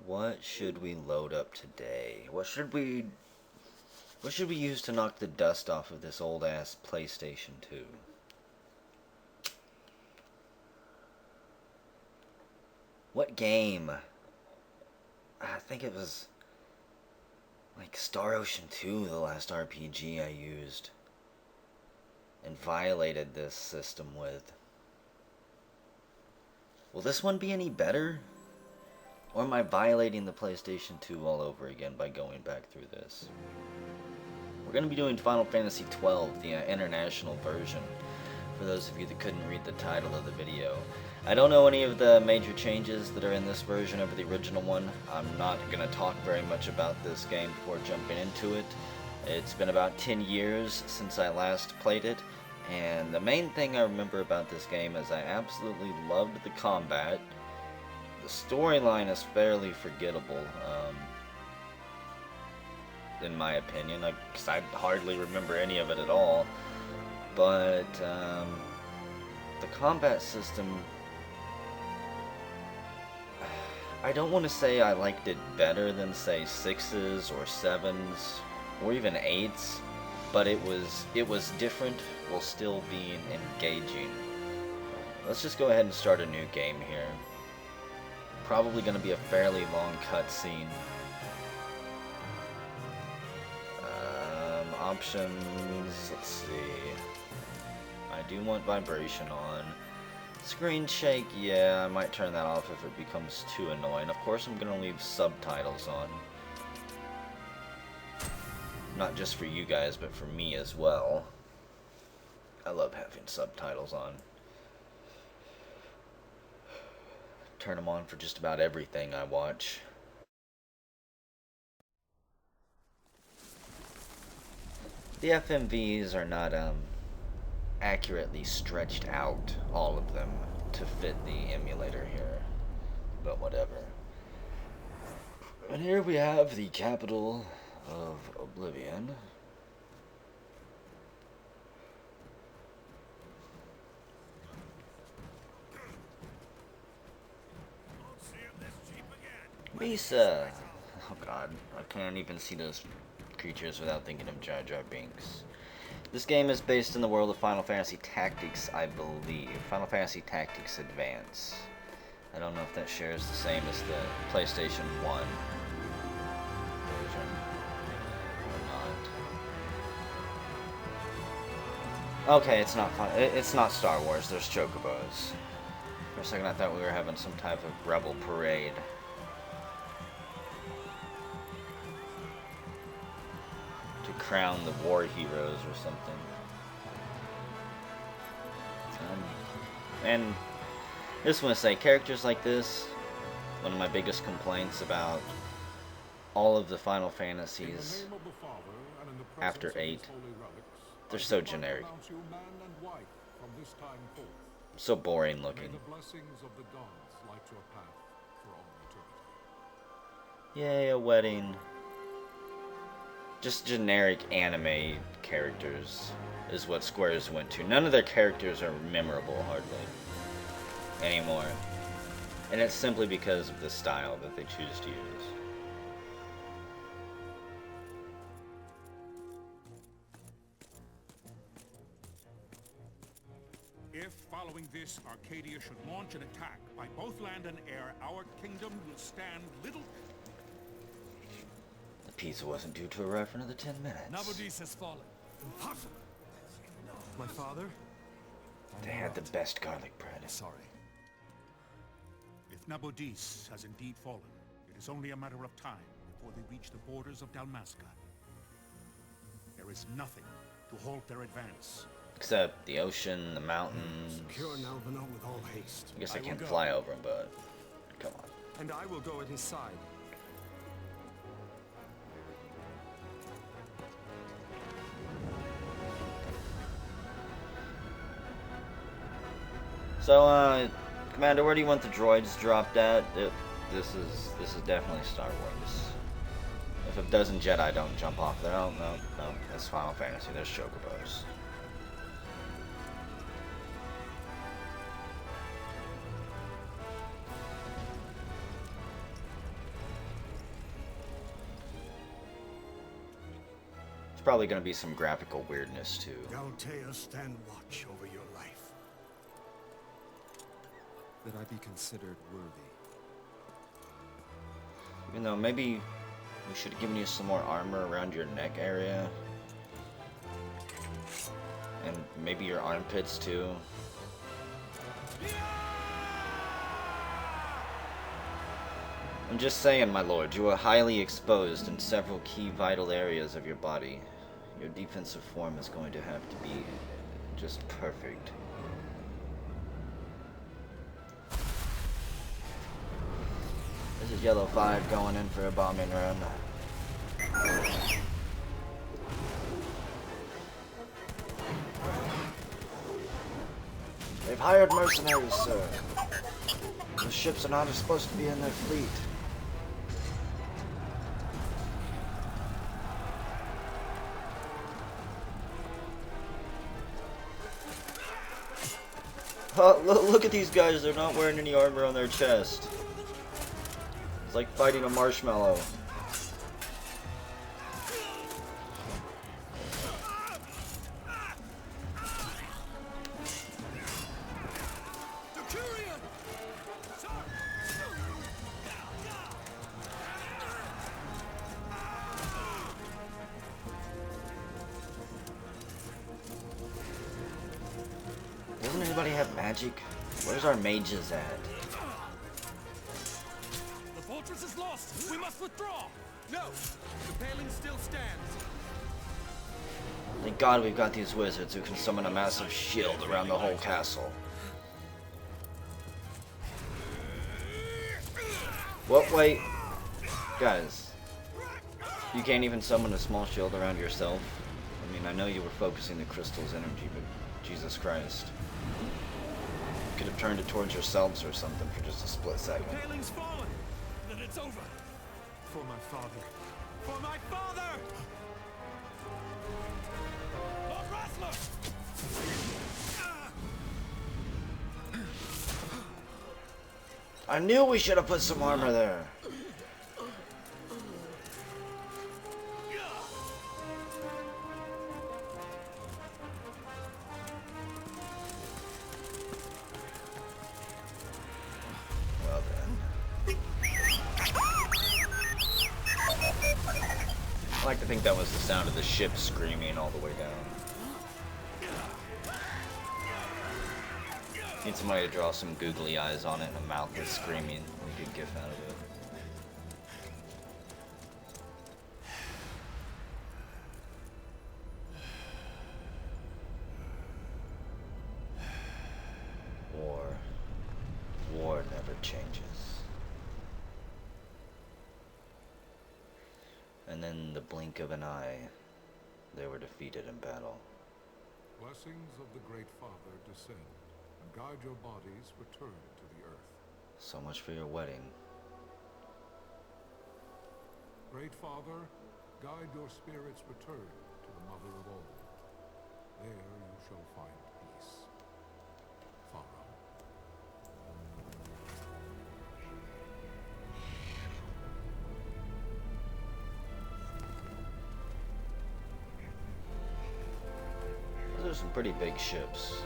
What should we load up today? What should we use to knock the dust off of this old ass PlayStation 2? What game? I think it was like Star Ocean 2, the last RPG I used and violated this system with. Will this one be any better? Or am I violating the PlayStation 2 all over again by going back through this? We're going to be doing Final Fantasy XII, the international version, for those of you that couldn't read the title of the video. I don't know any of the major changes that are in this version over the original one. I'm not going to talk very much about this game before jumping into it. It's been about 10 years since I last played it, and the main thing I remember about this game is I absolutely loved the combat. The storyline is fairly forgettable, in my opinion, because I hardly remember any of it at all. But the combat system, I don't want to say I liked it better than, say, 6s or 7s or even 8s, but it was different while still being engaging. Let's just go ahead and start a new game here. Probably going to be a fairly long cutscene. Options, let's see. I do want vibration on. Screen shake, yeah, I might turn that off if it becomes too annoying. Of course I'm going to leave subtitles on. Not just for you guys, but for me as well. I love having subtitles on. Turn them on for just about everything I watch. The FMVs are not accurately stretched out, all of them, to fit the emulator here, but whatever. And here we have the capital of Oblivion. Misa! Oh god, I can't even see those creatures without thinking of Jar Jar Binks. This game is based in the world of Final Fantasy Tactics, I believe. Final Fantasy Tactics Advance. I don't know if that shares the same as the PlayStation 1 version or not. Okay, it's not fun. It's not Star Wars. There's chocobos. For a second I thought we were having some type of rebel parade. Crown the war heroes or something. And I just want to say, characters like this, one of my biggest complaints about all of the Final Fantasies after 8, they're so generic. So boring looking. Yay, a wedding. Just generic anime characters is what Square's went to. None of their characters are memorable, hardly, anymore. And it's simply because of the style that they choose to use. If, following this, Arcadia should launch an attack by both land and air, our kingdom will stand little... Pizza wasn't due to arrive for another 10 minutes. Nabudis has fallen. Impossible. My father? They had the best garlic bread. Sorry. If Nabudis has indeed fallen, it is only a matter of time before they reach the borders of Dalmasca. There is nothing to halt their advance. Except the ocean, the mountains. Secure Nalvana with all haste. I guess I can't fly over them, but come on. And I will go at his side. So, Commander, where do you want the droids dropped at? This is definitely Star Wars. If a dozen Jedi don't jump off there, no, that's Final Fantasy. There's chocobos. probably going to be some graphical weirdness too. Galtea stand watch over your life. That I be considered worthy. Even though maybe we should have given you some more armor around your neck area. And maybe your armpits too. I'm just saying, my lord, you are highly exposed in several key vital areas of your body. Your defensive form is going to have to be just perfect. This is Yellow 5 going in for a bombing run. They've hired mercenaries, sir. The ships are not supposed to be in their fleet. Oh, look at these guys, they're not wearing any armor on their chest. It's like fighting a marshmallow. Doesn't anybody have magic? Where's our mages at? The fortress is lost! We must withdraw! No! The paling still stands! Thank God we've got these wizards who can summon a massive shield around the whole castle. What? Wait. Guys. You can't even summon a small shield around yourself? I mean, I know you were focusing the crystal's energy, but Jesus Christ. You could have turned it towards yourselves or something for just a split second. The paling's fallen! Then it's over! For my father! For my father! Lord Rassler! I knew we should have put some armor there. Well then. I like to think that was the sound of the ship screaming all the way down. Need somebody to draw some googly eyes on it and a mouth that's screaming. We could gif out of it. War never changes. And then the blink of an eye, they were defeated in battle. Blessings of the Great Father descend, and guide your bodies return to the earth. So much for your wedding. Great Father, guide your spirits return to the Mother of all. There you shall find peace. Follow. Those are some pretty big ships.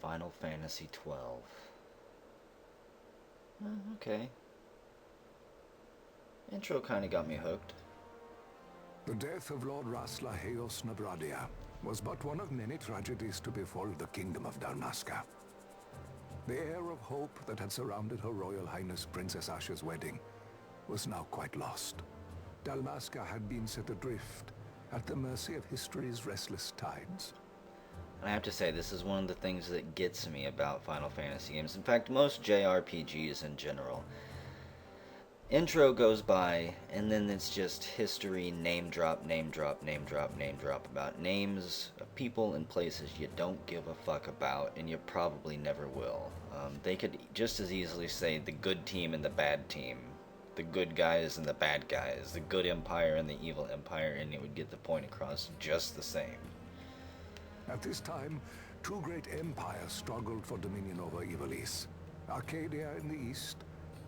Final Fantasy XII. Okay. Intro kinda got me hooked. The death of Lord Rassler Heos Nabradia was but one of many tragedies to befall the kingdom of Dalmasca. The air of hope that had surrounded Her Royal Highness Princess Asha's wedding was now quite lost. Dalmasca had been set adrift at the mercy of history's restless tides. And I have to say, this is one of the things that gets me about Final Fantasy games. In fact, most JRPGs in general. Intro goes by, and then it's just history, name drop, name drop, name drop, name drop about names of people and places you don't give a fuck about, and you probably never will. They could just as easily say the good team and the bad team, the good guys and the bad guys, the good empire and the evil empire, and it would get the point across just the same. At this time, two great empires struggled for dominion over Ivalice. Arcadia in the east,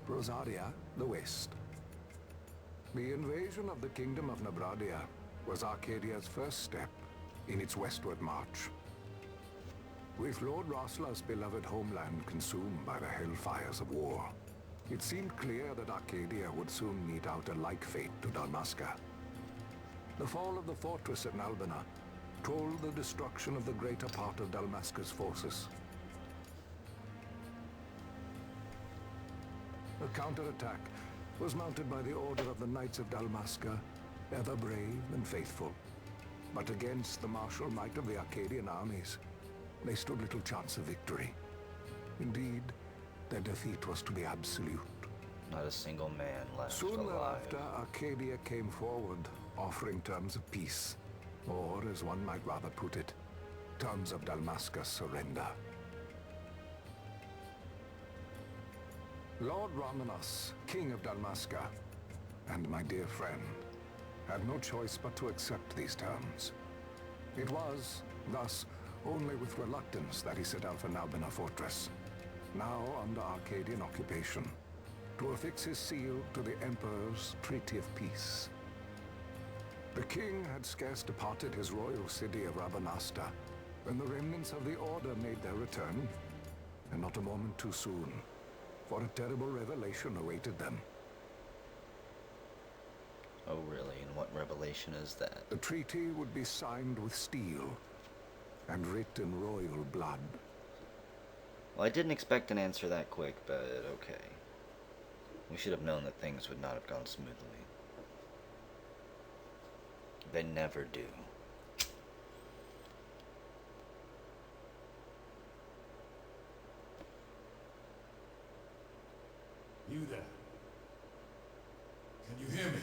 Rosaria the west. The invasion of the Kingdom of Nabradia was Arcadia's first step in its westward march. With Lord Rossla's beloved homeland consumed by the hellfires of war, it seemed clear that Arcadia would soon mete out a like fate to Dalmasca. The fall of the fortress at Nalbina told the destruction of the greater part of Dalmasca's forces. The counterattack was mounted by the order of the Knights of Dalmasca, ever brave and faithful. But against the martial might of the Arcadian armies, they stood little chance of victory. Indeed, their defeat was to be absolute. Not a single man left Soon alive. thereafter, Arcadia came forward, offering terms of peace, or, as one might rather put it, terms of Dalmasca's surrender. Lord Romanos, King of Dalmasca, and my dear friend, had no choice but to accept these terms. It was, thus, only with reluctance that he set out for Nalbina Fortress, now under Arcadian occupation, to affix his seal to the Emperor's Treaty of Peace. The king had scarce departed his royal city of Rabanasta when the remnants of the Order made their return, and not a moment too soon, for a terrible revelation awaited them. Oh really? And what revelation is that? The treaty would be signed with steel, and writ in royal blood. Well, I didn't expect an answer that quick, but okay. We should have known that things would not have gone smoothly. They never do. You there? Can you hear me?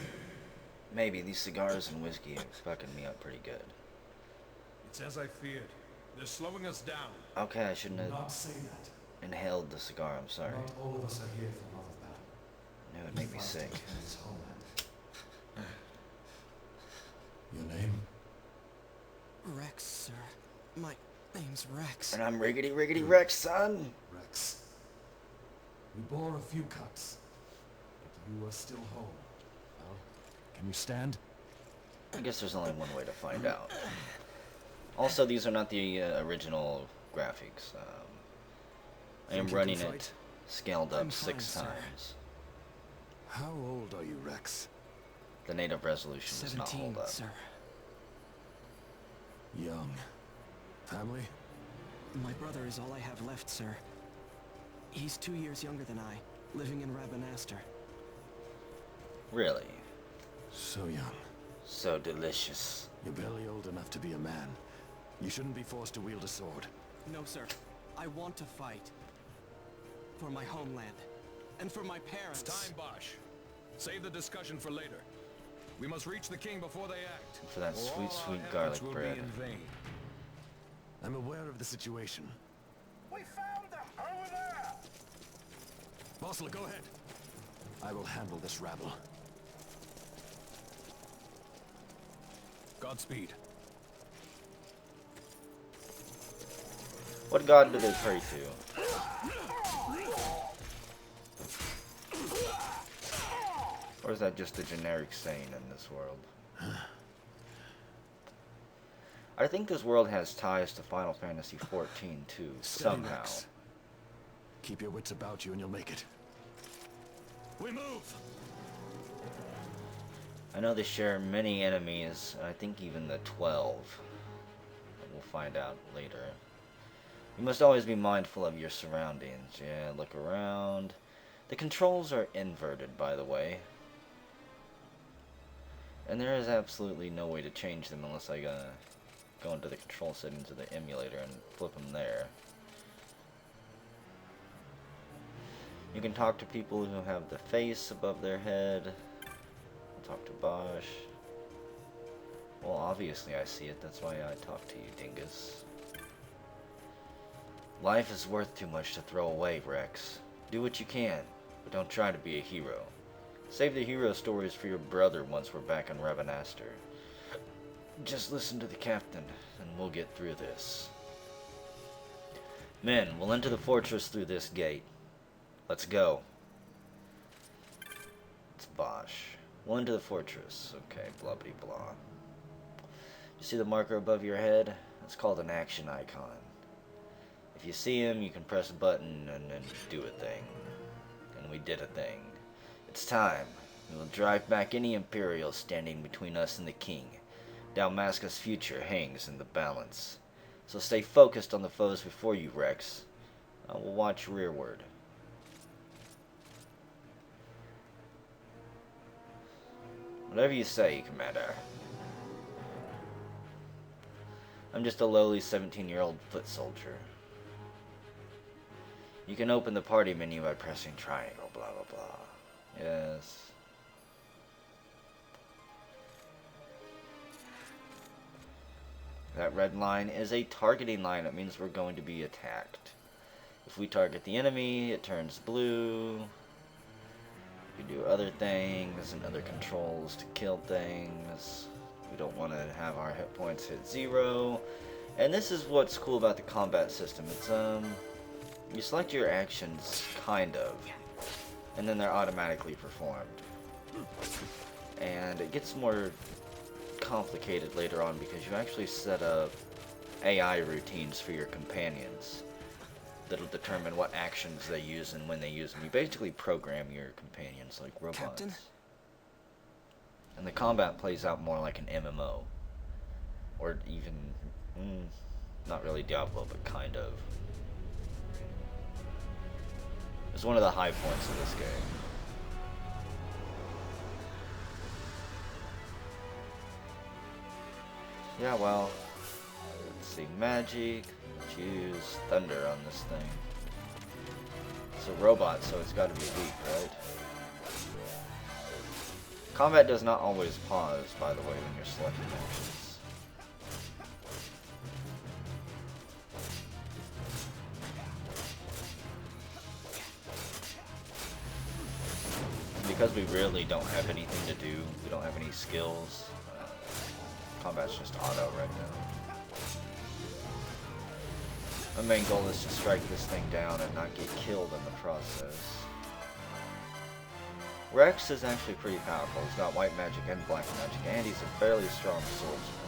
Maybe these cigars and whiskey are fucking me up pretty good. It's as I feared. They're slowing us down. Okay, I shouldn't have Not say that. inhaled the cigar, I'm sorry. Not all of us are here for love of battle. It would make me sick. His homeland. Your name? Rex, sir. My name's Rex. And I'm Riggedy Rex, son! Rex. We bore a few cuts, but you are still whole. Well, can you stand? I guess there's only one way to find out. Also, these are not the original graphics. I am Think you running can it fight? scaled up I'm fine, 6 sir. times. How old are you, Rex? The native resolution does not 17, hold up. sir. Young. Family? My brother is all I have left, sir. He's 2 years younger than I, living in Rabanastre. Really? So young. So delicious. You're barely old enough to be a man. You shouldn't be forced to wield a sword. No, sir. I want to fight. For my homeland. And for my parents. It's time, Bosch. Save the discussion for later. We must reach the king before they act. For that or sweet, all our sweet efforts garlic will bread. be in vain. I'm aware of the situation. We found them! Over there! Bossler, go ahead. I will handle this rabble. Godspeed. What god do they pray to? Or is that just a generic saying in this world? I think this world has ties to Final Fantasy XIV too, Steady, somehow. Rex. Keep your wits about you and you'll make it. We move! I know they share many enemies, and I think even the 12. We'll find out later. You must always be mindful of your surroundings. Yeah, look around. The controls are inverted, by the way. And there is absolutely no way to change them unless I go into the control settings of the emulator and flip them there. You can talk to people who have the face above their head. Talk to Bosch. Well, obviously I see it. That's why I talk to you, dingus. Life is worth too much to throw away, Rex. Do what you can, but don't try to be a hero. Save the hero stories for your brother once we're back in Rabanastre. Just listen to the captain, and we'll get through this. Men, we'll enter the fortress through this gate. Let's go. It's Bosch. One to the fortress. Okay, blah blah blah. You see the marker above your head? It's called an action icon. If you see him, you can press a button and then do a thing. And we did a thing. It's time. We will drive back any Imperials standing between us and the king. Dalmasca's future hangs in the balance. So stay focused on the foes before you, Rex. I will watch rearward. Whatever you say, Commander. I'm just a lowly 17-year-old foot soldier. You can open the party menu by pressing triangle, blah blah blah. Yes. That red line is a targeting line. It means we're going to be attacked. If we target the enemy, it turns blue. We can do other things and other controls to kill things. We don't want to have our hit points hit 0. And this is what's cool about the combat system. It's you select your actions, kind of, and then they're automatically performed. And it gets more complicated later on because you actually set up AI routines for your companions that'll determine what actions they use and when they use them. You basically program your companions like robots. Captain? And the combat plays out more like an MMO. Or even, not really Diablo, but kind of. It's one of the high points of this game. Yeah, well, let's see, magic, let's use thunder on this thing. It's a robot, so it's gotta be weak, right? Combat does not always pause, by the way, when you're selecting actions. Because we really don't have anything to do, we don't have any skills, combat's just auto right now. My main goal is to strike this thing down and not get killed in the process. Rekt is actually pretty powerful. He's got white magic and black magic, and he's a fairly strong swordsman.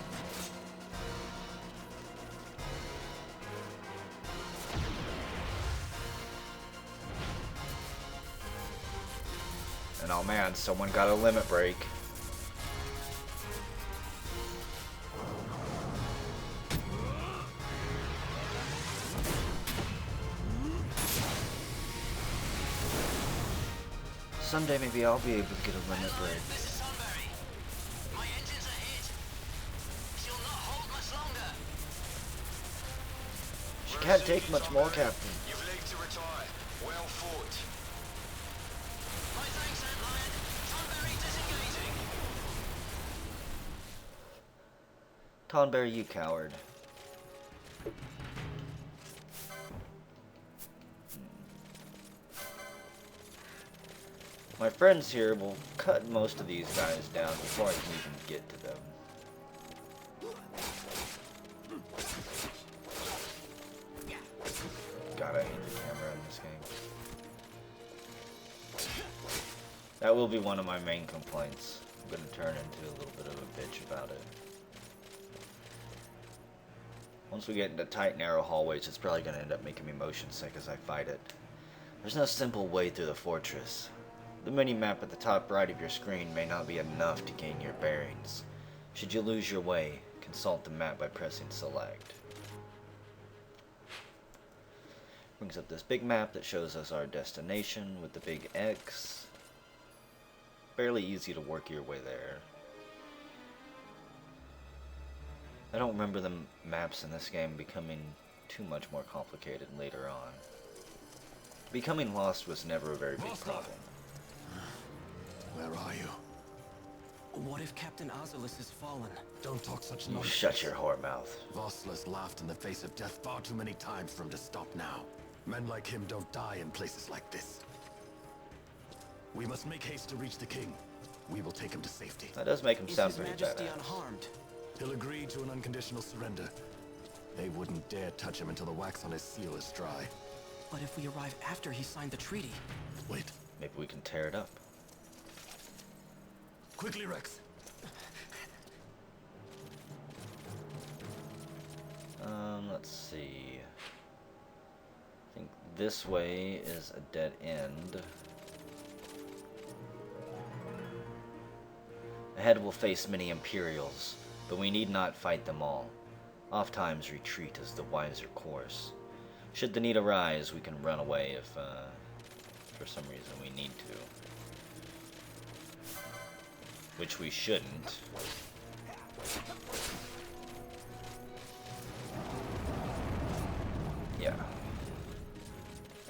And oh man, someone got a limit break. Someday maybe I'll be able to get a limit break. My engines are hit. She'll not hold much longer. She can't take much more, Captain. You've leave to retire. Well fought. My thanks, Antlion. Tonberry disengaging. Tonberry, you coward. My friends here will cut most of these guys down before I can even get to them. God, I hate the camera in this game. That will be one of my main complaints. I'm going to turn into a little bit of a bitch about it. Once we get into tight, narrow hallways, it's probably going to end up making me motion sick as I fight it. There's no simple way through the fortress. The mini-map at the top right of your screen may not be enough to gain your bearings. Should you lose your way, consult the map by pressing select. Brings up this big map that shows us our destination with the big X. Fairly easy to work your way there. I don't remember the maps in this game becoming too much more complicated later on. Becoming lost was never a very big problem. Where are you? What if Captain Azulis has fallen? Don't talk such You nonsense. shut your whore mouth. Vossler's laughed in the face of death far too many times for him to stop now. Men like him don't die in places like this. We must make haste to reach the king. We will take him to safety. That does make him Is sound His pretty Majesty badass. unharmed? He'll agree to an unconditional surrender. They wouldn't dare touch him until the wax on his seal is dry. But if we arrive after he signed the treaty? Wait. Maybe we can tear it up. Quickly, Rex. Let's see. I think this way is a dead end. Ahead we'll face many Imperials, but we need not fight them all. Ofttimes retreat is the wiser course. Should the need arise, we can run away if, for some reason we need to. Which we shouldn't. Yeah.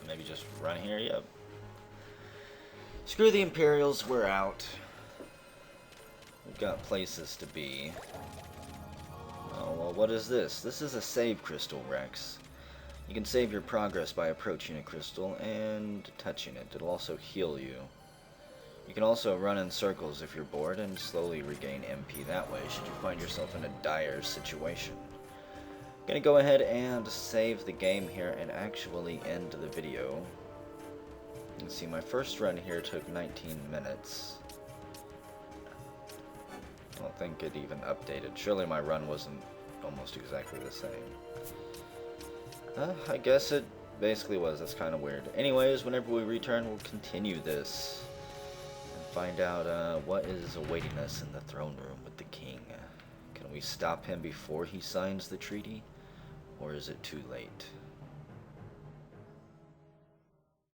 Maybe just run here, yep. Screw the Imperials, we're out. We've got places to be. Oh, well, what is this? This is a save crystal, Rex. You can save your progress by approaching a crystal and touching it. It'll also heal you. You can also run in circles if you're bored and slowly regain MP that way should you find yourself in a dire situation. I'm gonna go ahead and save the game here and actually end the video. You can see my first run here took 19 minutes. I don't think it even updated. Surely my run wasn't almost exactly the same. I guess it basically was. That's kind of weird. Anyways, whenever we return, we'll continue this and find out what is awaiting us in the throne room with the king. Can we stop him before he signs the treaty? Or is it too late?